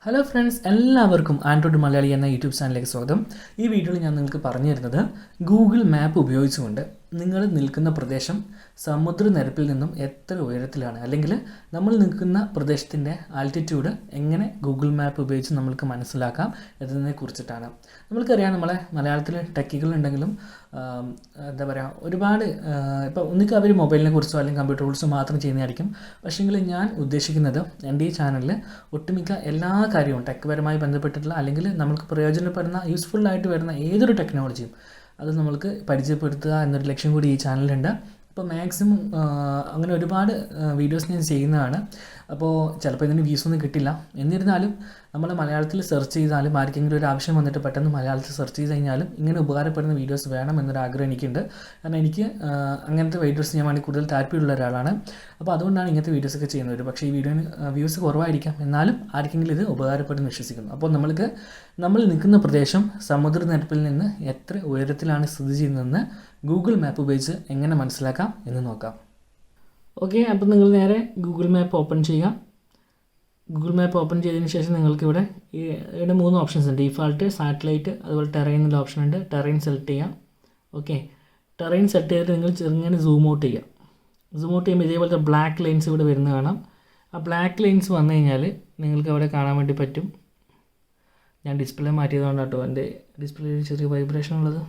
Hello friends, എല്ലാവർക്കും Android Malayali എന്ന YouTube ചാനലിലേക്ക് സ്വാഗതം. ഈ വീഡിയോയിൽ ഞാൻ നിങ്ങൾക്ക് പറഞ്ഞു തരുന്നത് ഗൂഗിൾ മാപ്പ് ഉപയോഗിച്ചുകൊണ്ട് നിങ്ങൾ നിൽക്കുന്ന പ്രദേശം സമുദ്രനിരപ്പിൽ നിന്നും എത്ര ഉയരത്തിലാണ്, അല്ലെങ്കിൽ നമ്മൾ നിൽക്കുന്ന പ്രദേശത്തിൻ്റെ ആൾട്ടിറ്റ്യൂഡ് എങ്ങനെ ഗൂഗിൾ മാപ്പ് ഉപയോഗിച്ച് നമ്മൾക്ക് മനസ്സിലാക്കാം എന്നതിനെ കുറിച്ചിട്ടാണ്. നമ്മൾക്കറിയാം, നമ്മളെ മലയാളത്തിൽ ടെക്കുകളുണ്ടെങ്കിലും എന്താ പറയുക, ഒരുപാട് ഇപ്പോൾ ഒന്നിക്ക് അവർ മൊബൈലിനെ കുറിച്ചോ അല്ലെങ്കിൽ കമ്പ്യൂട്ടറെ കുറിച്ചോ മാത്രം ചെയ്യുന്നതായിരിക്കും. പക്ഷേങ്കിൽ ഞാൻ ഉദ്ദേശിക്കുന്നത് എൻ്റെ ഈ ചാനലിൽ ഒട്ടുമിക്ക എല്ലാ കാര്യവും ടെക് പരമായി ബന്ധപ്പെട്ടിട്ടുള്ള അല്ലെങ്കിൽ നമുക്ക് പ്രയോജനപ്പെടുന്ന യൂസ്ഫുള്ളായിട്ട് വരുന്ന ഏതൊരു ടെക്നോളജിയും അത് നമ്മൾക്ക് പരിചയപ്പെടുത്തുക എന്നൊരു ലക്ഷ്യം കൂടി ഈ ചാനലിലുണ്ട്. അപ്പോൾ മാക്സിമം അങ്ങനെ ഒരുപാട് വീഡിയോസ് ഞാൻ ചെയ്യുന്നതാണ്. അപ്പോൾ ചിലപ്പോൾ ഇതിന് വ്യൂസ് ഒന്നും കിട്ടില്ല. എന്നിരുന്നാലും നമ്മൾ മലയാളത്തിൽ സെർച്ച് ചെയ്താലും ആർക്കെങ്കിലും ഒരു ആവശ്യം വന്നിട്ട് പെട്ടെന്ന് മലയാളത്തിൽ സെർച്ച് ചെയ്ത് കഴിഞ്ഞാലും ഇങ്ങനെ ഉപകാരപ്പെടുന്ന വീഡിയോസ് വേണം എന്നൊരു ആഗ്രഹം എനിക്കുണ്ട്. കാരണം എനിക്ക് അങ്ങനത്തെ വീഡിയോസ് ചെയ്യാൻ വേണ്ടി കൂടുതൽ താല്പര്യമുള്ള ഒരാളാണ്. അപ്പോൾ അതുകൊണ്ടാണ് ഇങ്ങനത്തെ വീഡിയോസൊക്കെ ചെയ്യുന്നത്. പക്ഷേ ഈ വീഡിയോന് വ്യൂസ് കുറവായിരിക്കാം, എന്നാലും ആർക്കെങ്കിലും ഇത് ഉപകാരപ്പെടുമെന്ന് വിശ്വസിക്കുന്നു. അപ്പോൾ നമ്മൾ നിൽക്കുന്ന പ്രദേശം സമുദ്രനിരപ്പിൽ നിന്ന് എത്ര ഉയരത്തിലാണ് സ്ഥിതി ചെയ്യുന്നതെന്ന് ഗൂഗിൾ മാപ്പ് ഉപയോഗിച്ച് എങ്ങനെ മനസ്സിലാക്കാം എന്ന് നോക്കാം. ഓക്കെ, അപ്പോൾ നിങ്ങൾ നേരെ ഗൂഗിൾ മാപ്പ് ഓപ്പൺ ചെയ്യുക. ഗൂഗിൾ മാപ്പ് ഓപ്പൺ ചെയ്തതിന് ശേഷം നിങ്ങൾക്ക് ഇവിടെ 3 ഓപ്ഷൻസ് ഉണ്ട്: ഡീഫാൾട്ട്, സാറ്റലൈറ്റ്, അതുപോലെ ടെറൈൻ എന്നുള്ള ഓപ്ഷൻ ഉണ്ട്. ടെറൈൻ സെലക്ട് ചെയ്യാം. ഓക്കെ, ടെറൈൻ സെലക്ട് ചെയ്തിട്ട് നിങ്ങൾ ചെറുങ്ങനെ സൂം ഔട്ട് ചെയ്യുക. സൂം ഔട്ട് ചെയ്യുമ്പോൾ ഇതേപോലത്തെ ബ്ലാക്ക് ലൈൻസ് ഇവിടെ വരുന്ന കാണാം. ആ ബ്ലാക്ക് ലൈൻസ് വന്നു കഴിഞ്ഞാൽ നിങ്ങൾക്ക് അവിടെ കാണാൻ വേണ്ടി പറ്റും. ഞാൻ ഡിസ്പ്ലേ മാറ്റിയതുകൊണ്ടാണ് കേട്ടോ എൻ്റെ ഡിസ്പ്ലേയിൽ ചെറിയ വൈബ്രേഷൻ ഉള്ളത്.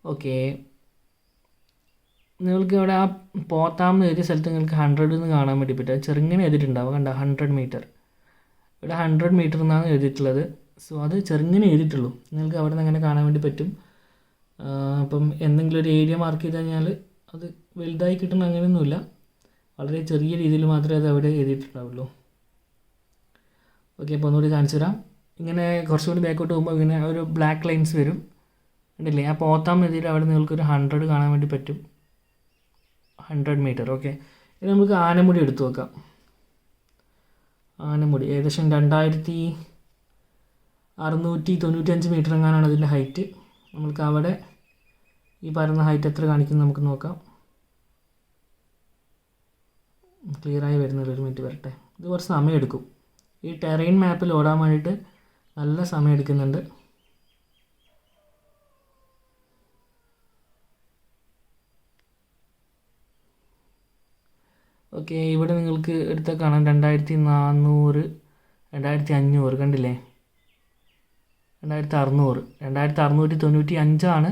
ഓക്കെ, നിങ്ങൾക്ക് ഇവിടെ ആ പോത്താമെന്ന് എഴുതിയ സ്ഥലത്ത് നിങ്ങൾക്ക് 100 എന്ന് കാണാൻ വേണ്ടി പറ്റും. ചെറുങ്ങനെ എഴുതിയിട്ടുണ്ടാവും, കണ്ട 100 മീറ്റർ. ഇവിടെ 100 മീറ്റർ എന്നാണ് എഴുതിയിട്ടുള്ളത്. സോ അത് ചെറുങ്ങനെ എഴുതിയിട്ടുള്ളൂ, നിങ്ങൾക്ക് അവിടെ നിന്ന് അങ്ങനെ കാണാൻ വേണ്ടി പറ്റും. അപ്പം എന്തെങ്കിലും ഒരു ഏരിയ മാർക്ക് ചെയ്ത് കഴിഞ്ഞാൽ അത് വലുതായി കിട്ടണം അങ്ങനെയൊന്നുമില്ല, വളരെ ചെറിയ രീതിയിൽ മാത്രമേ അത് അവിടെ എഴുതിയിട്ടുണ്ടാവുള്ളൂ. ഓക്കെ, അപ്പോൾ ഒന്നുകൂടി കാണിച്ചു തരാം. ഇങ്ങനെ കുറച്ചുകൂടി ബാക്കോട്ട് പോകുമ്പോൾ ഇങ്ങനെ ഒരു ബ്ലാക്ക് ലൈൻസ് വരും, ഉണ്ടല്ലേ? ആ പോത്താം രീതിയിൽ അവിടെ നിങ്ങൾക്കൊരു 100 കാണാൻ വേണ്ടി പറ്റും, 100 മീറ്റർ. ഓക്കെ, ഇനി നമുക്ക് ആനമുടി എടുത്തു നോക്കാം. ആനമുടി ഏകദേശം 2695 മീറ്റർ എങ്ങാനാണ് അതിൻ്റെ ഹൈറ്റ്. നമുക്ക് അവിടെ ഈ പറയുന്ന ഹൈറ്റ് എത്ര കാണിക്കുന്നു നമുക്ക് നോക്കാം. ക്ലിയറായി വരുന്നില്ല, ഒരു മിനിറ്റ് വരട്ടെ. ഇത് കുറച്ച് സമയം എടുക്കും. ഈ ടെറൈൻ മാപ്പിൽ ഓടാൻ വേണ്ടിയിട്ട് നല്ല സമയം എടുക്കുന്നുണ്ട്. ഓക്കെ, ഇവിടെ നിങ്ങൾക്ക് എടുത്താൽ കാണാം 2400, 2500, കണ്ടില്ലേ? 2600, 2695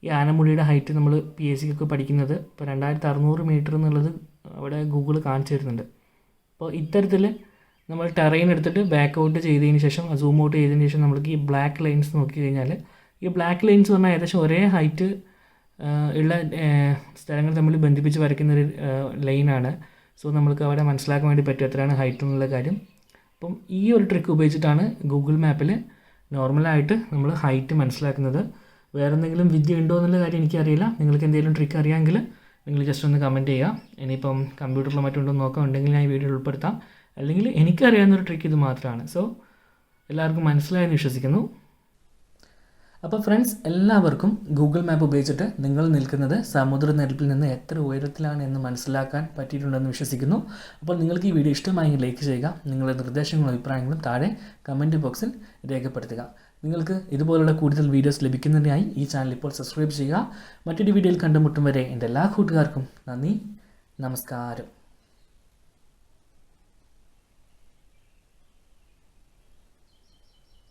ഈ ആനമുടിയുടെ ഹൈറ്റ്. നമ്മൾ PSCക്കൊക്കെ പഠിക്കുന്നത് ഇപ്പോൾ 2600 മീറ്റർ എന്നുള്ളത് അവിടെ ഗൂഗിൾ കാണിച്ചു തരുന്നുണ്ട്. അപ്പോൾ ഇത്തരത്തിൽ നമ്മൾ ടെറൈൻ എടുത്തിട്ട് ബാക്ക് ഔട്ട് ചെയ്തതിന് ശേഷം, സൂം ഔട്ട് ചെയ്തതിന് ശേഷം നമ്മൾക്ക് ഈ ബ്ലാക്ക് ലൈൻസ് നോക്കി കഴിഞ്ഞാൽ, ഈ ബ്ലാക്ക് ലൈൻസ് പറഞ്ഞാൽ ഏകദേശം ഒരേ ഹൈറ്റ് ഉള്ള സ്ഥലങ്ങൾ തമ്മിൽ ബന്ധിപ്പിച്ച് വരയ്ക്കുന്നൊരു ലൈനാണ്. സോ നമ്മൾക്ക് അവിടെ മനസ്സിലാക്കാൻ വേണ്ടി പറ്റും എത്രയാണ് ഹൈറ്റ് എന്നുള്ള കാര്യം. അപ്പം ഈ ഒരു ട്രിക്ക് ഉപയോഗിച്ചിട്ടാണ് ഗൂഗിൾ മാപ്പിൽ നോർമലായിട്ട് നമ്മൾ ഹൈറ്റ് മനസ്സിലാക്കുന്നത്. വേറെ എന്തെങ്കിലും വിദ്യ ഉണ്ടോ എന്നുള്ള കാര്യം എനിക്കറിയില്ല. നിങ്ങൾക്ക് എന്തെങ്കിലും ട്രിക്ക് അറിയാമെങ്കിൽ നിങ്ങൾ ജസ്റ്റ് ഒന്ന് കമൻറ്റ് ചെയ്യുക. ഇനിയിപ്പം കമ്പ്യൂട്ടറിലോ മറ്റുണ്ടോ നോക്കാൻ ഉണ്ടെങ്കിൽ ഞാൻ ഈ വീഡിയോ ഉൾപ്പെടുത്താം. അല്ലെങ്കിൽ എനിക്കറിയാവുന്നൊരു ട്രിക്ക് ഇത് മാത്രമാണ്. സോ എല്ലാവർക്കും മനസ്സിലായെന്ന് വിശ്വസിക്കുന്നു. അപ്പോൾ ഫ്രണ്ട്സ്, എല്ലാവർക്കും ഗൂഗിൾ മാപ്പ് ഉപയോഗിച്ചിട്ട് നിങ്ങൾ നിൽക്കുന്നത് സമുദ്രനിരപ്പിൽ നിന്ന് എത്ര ഉയരത്തിലാണ് എന്ന് മനസ്സിലാക്കാൻ പറ്റിയിട്ടുണ്ടെന്ന് വിശ്വസിക്കുന്നു. അപ്പോൾ നിങ്ങൾക്ക് ഈ വീഡിയോ ഇഷ്ടമായെങ്കിൽ ലൈക്ക് ചെയ്യുക. നിങ്ങളുടെ നിർദ്ദേശങ്ങളും അഭിപ്രായങ്ങളും താഴെ കമൻറ്റ് ബോക്സിൽ രേഖപ്പെടുത്തുക. നിങ്ങൾക്ക് ഇതുപോലുള്ള കൂടുതൽ വീഡിയോസ് ലഭിക്കുന്നതിനായി ഈ ചാനൽ ഇപ്പോൾ സബ്സ്ക്രൈബ് ചെയ്യുക. മറ്റൊരു വീഡിയോയിൽ കണ്ടുമുട്ടും വരെ എൻ്റെ എല്ലാ കൂട്ടുകാർക്കും നന്ദി, നമസ്കാരം.